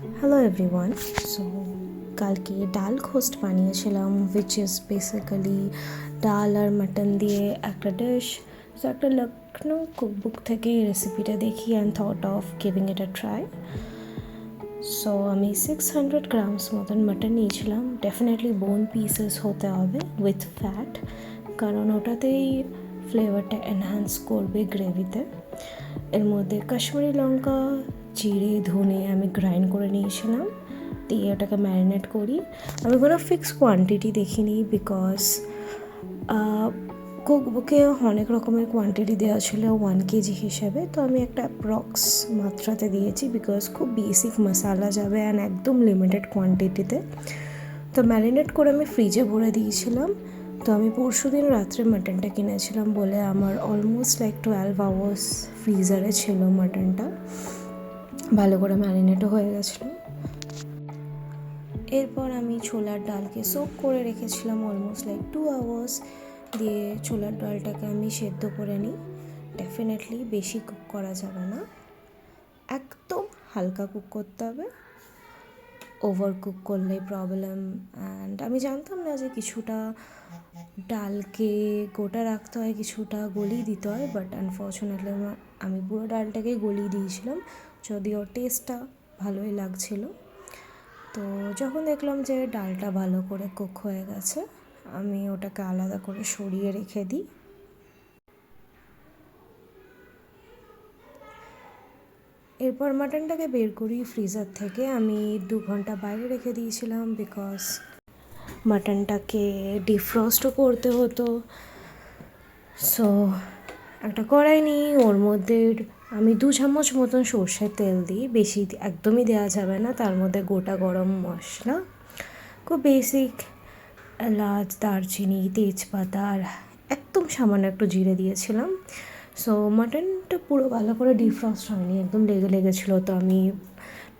Hello everyone. So কালকে ডাল ghost বানিয়েছিলাম which is basically ডাল আর মাটন দিয়ে একটা ডিশ। সো একটা লখনৌ কুকবুক থেকে এই রেসিপিটা দেখি and thought of giving it a try. So আমি 600 গ্রামস মতন মাটন নিয়েছিলাম। ডেফিনেটলি বোন পিসেস হতে হবে উইথ ফ্যাট, কারণ ওটাতেই ফ্লেভারটা এনহ্যান্স করবে গ্রেভিতে। এর মধ্যে কাশ্মীরি লঙ্কা, জিরে, ধনে আমি গ্রাইন্ড করে নিয়েছিলাম, দিয়ে ওটাকে ম্যারিনেট করি। আমি কোনো ফিক্স কোয়ান্টিটি দেখিনি বিকজ কুকবুকে অনেক রকমের কোয়ান্টিটি দেওয়া ছিল 1 কেজি হিসেবে, তো আমি একটা অ্যাপ্রক্স মাত্রাতে দিয়েছি বিকজ খুব বেসিক মশালা যাবে অ্যান্ড একদম লিমিটেড কোয়ান্টিটিতে। তো ম্যারিনেট করে আমি ফ্রিজে ভরে দিয়েছিলাম। তো আমি পরশুদিন রাত্রে মাটনটা কিনেছিলাম বলে আমার অলমোস্ট লাইক 12 আওয়ার্স ফ্রিজারে ছিল মাটনটা, ভালো করে ম্যারিনেটও হয়ে গেছিলো। এরপর আমি ছোলার ডালকে সোক করে রেখেছিলাম অলমোস্ট লাইক 2 আওয়ার্স, দিয়ে ছোলার ডালটাকে আমি সেদ্ধ করে নিই। ডেফিনেটলি বেশি কুক করা যাবে না, একদম হালকা কুক করতে হবে, ওভার কুক করলে প্রবলেম। অ্যান্ড আমি জানতাম না যে কিছুটা ডালকে গোটা রাখতে হয়, কিছুটা গলিয়ে দিতে হয়, বাট আনফর্চুনেটলি আমি পুরো ডালটাকেই গলিয়ে দিয়েছিলাম, যদিও টেস্টটা ভালোই লাগছিল। তো যখন দেখলাম যে ডালটা ভালো করে কুক হয়ে গেছে, আমি ওটাকে আলাদা করে সরিয়ে রেখে দিই। এরপর মাটনটাকে বের করি ফ্রিজার থেকে। আমি 2 ঘন্টা বাইরে রেখে দিয়েছিলাম বিকজ মাটনটাকে ডিফ্রস্টও করতে হতো। সো একটা কড়াই নিই, ওর মধ্যে আমি 2 চামচ মতন সর্ষের তেল দিই, বেশি একদমই দেওয়া যাবে না। তার মধ্যে গোটা গরম মশলা, খুব বেসিক এলাচ, দারচিনি, তেজপাতা আর একদম সামান্য একটু জিরে দিয়েছিলাম। সো মাটনটা পুরো ভালো করে ডিফ্রস্ট হয়নি, একদম লেগেছিলো, তো আমি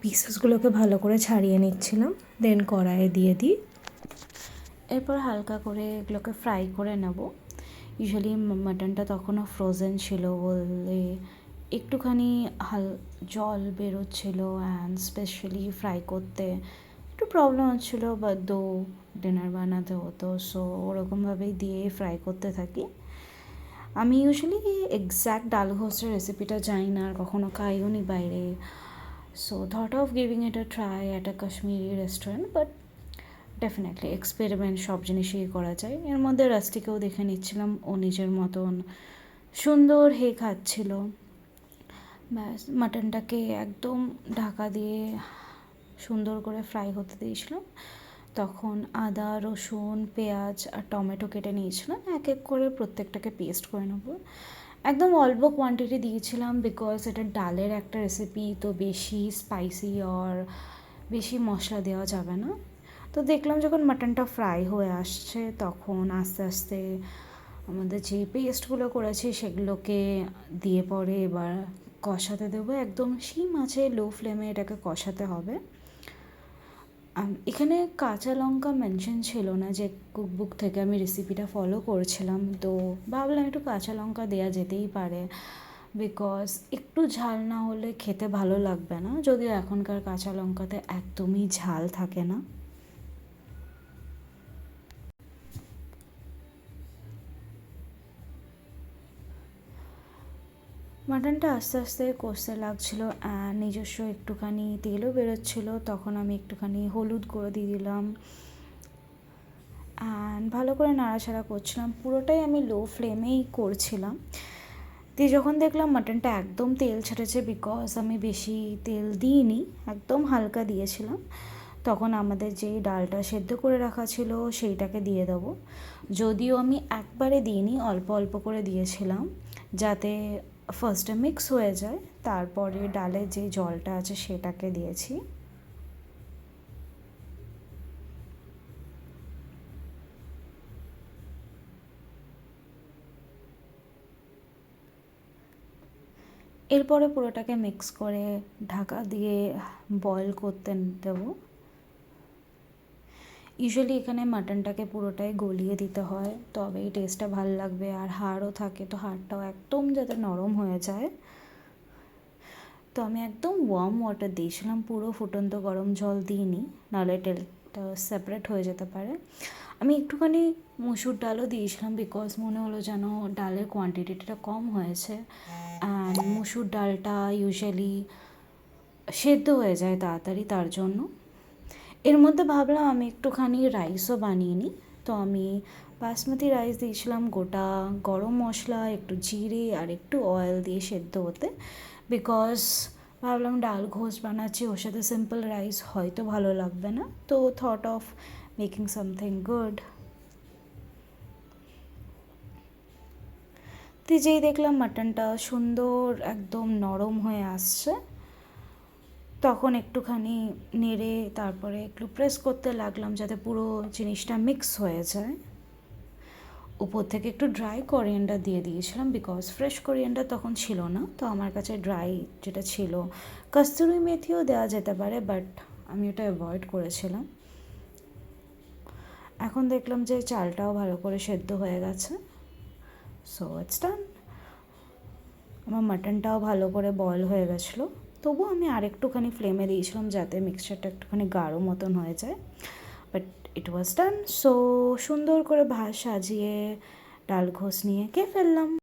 পিসেসগুলোকে ভালো করে ছাড়িয়ে নিচ্ছিলাম, দেন কড়াইয়ে দিয়ে দিই। এরপর হালকা করে এগুলোকে ফ্রাই করে নেব। ইউজুয়ালি মাটনটা তখনও ফ্রোজেন ছিল বলে একটুখানি জল বেরোচ্ছিলো, অ্যান্ড স্পেশালি ফ্রাই করতে একটু প্রবলেম হচ্ছিলো, বা ডিনার বানাতে হতো, সো ওরকমভাবেই দিয়ে ফ্রাই করতে থাকি। আমি ইউজুয়ালি এক্স্যাক্ট ডাল ঘোস্টের রেসিপিটা জানি না, আর কখনো খাইও নি বাইরে। So thought of giving it a try at a Kashmiri restaurant, but definitely experiment সব জিনিসই করা যায়। এর মধ্যে রাস্টিকেও দেখে নিচ্ছিলাম, ও নিজের মতন সুন্দর খাচ্ছিল। ব্যাস মাটনটাকে একদম ঢাকা দিয়ে সুন্দর করে ফ্রাই হতে দিয়েছিলাম। তখন আদা, রসুন, পেঁয়াজ আর টমেটো কেটে নিয়েছিলাম, এক এক করে প্রত্যেকটাকে পেস্ট করে নেব। একদম অল্প কোয়ান্টিটি দিয়েছিলাম বিকজ এটা ডালের একটা রেসিপি, তো বেশি স্পাইসি আর বেশি মশলা দেওয়া যাবে না। তো দেখলাম যখন মাটনটা ফ্রাই হয়ে আসছে, তখন আস্তে আস্তে আমাদের যে পেস্টগুলো করেছি সেগুলোকে দিয়ে পরে এবার কষাতে দেবো। একদম সিম আছে, লো ফ্লেমে এটাকে কষাতে হবে। এখানে কাঁচা লঙ্কা মেনশন ছিল না, যে কুকবুক থেকে আমি রেসিপিটা ফলো করছিলাম, তো ভাবলাম একটু কাঁচা লঙ্কা দেওয়া যেতেই পারে বিকজ একটু ঝাল না হলে খেতে ভালো লাগবে না, যদিও এখনকার কাঁচা লঙ্কাতে একদমই ঝাল থাকে না। মাটনটা আস্তে আস্তে কষতে লাগছিলো, নিজস্ব একটুখানি তেলও বেরোচ্ছিলো, তখন আমি একটুখানি হলুদ করে দিয়ে দিলাম, অ্যান্ড ভালো করে নাড়াচাড়া করছিলাম। পুরোটাই আমি লো ফ্লেমেই করছিলাম। দিয়ে যখন দেখলাম মাটনটা একদম তেল ছেড়েছে, বিকজ আমি বেশি তেল দিইনি, একদম হালকা দিয়েছিলাম, তখন আমাদের যেই ডালটা সেদ্ধ করে রাখা ছিল সেইটাকে দিয়ে দেবো। যদিও আমি একবারে দিইনি, অল্প অল্প করে দিয়েছিলাম যাতে ফার্স্টে মিক্স হয়ে যায়, তারপরে ডালের যে জলটা আছে সেটাকে দিয়েছি। এরপরে পুরোটাকে মিক্স করে ঢাকা দিয়ে বয়েল করতে দেবো। ইউজুয়ালি এখানে মাটনটাকে পুরোটাই গলিয়ে দিতে হয়, তবেই টেস্টটা ভালো লাগবে। আর হাড়ও থাকে, তো হাড়টাও একদম যাতে নরম হয়ে যায়। তো আমি একদম ওয়ার্ম ওয়াটার দিয়েছিলাম, পুরো ফুটন্ত গরম জল দিইনি, নাহলে তেলটা সেপারেট হয়ে যেতে পারে। আমি একটুখানি মসুর ডালও দিয়েছিলাম, বিকজ মনে হলো যেন ডালের কোয়ান্টিটিটা কম হয়েছে, অ্যান্ড মসুর ডালটা ইউজুয়ালি সেদ্ধ হয়ে যায় তাড়াতাড়ি, তার জন্য। এর মধ্যে ভাবলাম আমি একটুখানি রাইসও বানিয়ে নিই, তো আমি বাসমতি রাইস দিয়েছিলাম, গোটা গরম মশলা, একটু জিরে আর একটু অয়েল দিয়ে সেদ্ধ হতে, বিকজ ভাবলাম ডাল ঘোষ বানাচ্ছি, ওর সাথে সিম্পল রাইস হয়তো ভালো লাগবে না, তো thought of making something good. তো যেই দেখলাম মাটনটা সুন্দর একদম নরম হয়ে আসছে, তখন একটুখানি নেড়ে তারপরে একটু প্রেস করতে লাগলাম যাতে পুরো জিনিসটা মিক্স হয়ে যায়। উপর থেকে একটু ড্রাই কোরিয়েন্ডার দিয়ে দিয়েছিলাম, বিকজ ফ্রেশ কোরিয়েন্ডার তখন ছিল না, তো আমার কাছে ড্রাই যেটা ছিল, কস্তুরি মেথিও দেওয়া যেতে পারে, বাট আমি ওটা অ্যাভয়েড করেছিলাম। এখন দেখলাম যে চালটাও ভালো করে সেদ্ধ হয়ে গেছে, সো ইটস ডান। আমার মাটনটাও ভালো করে বয়েল হয়ে গেছিলো, তবুও আমি আরেকটুখানি ফ্লেমে দিয়েছিলাম যাতে মিক্সচারটা একটুখানি গাঢ় মতন হয়ে যায়, but it was done. So সুন্দর করে ভাত সাজিয়ে ডাল ঘোষ নিয়ে খেয়ে ফেললাম।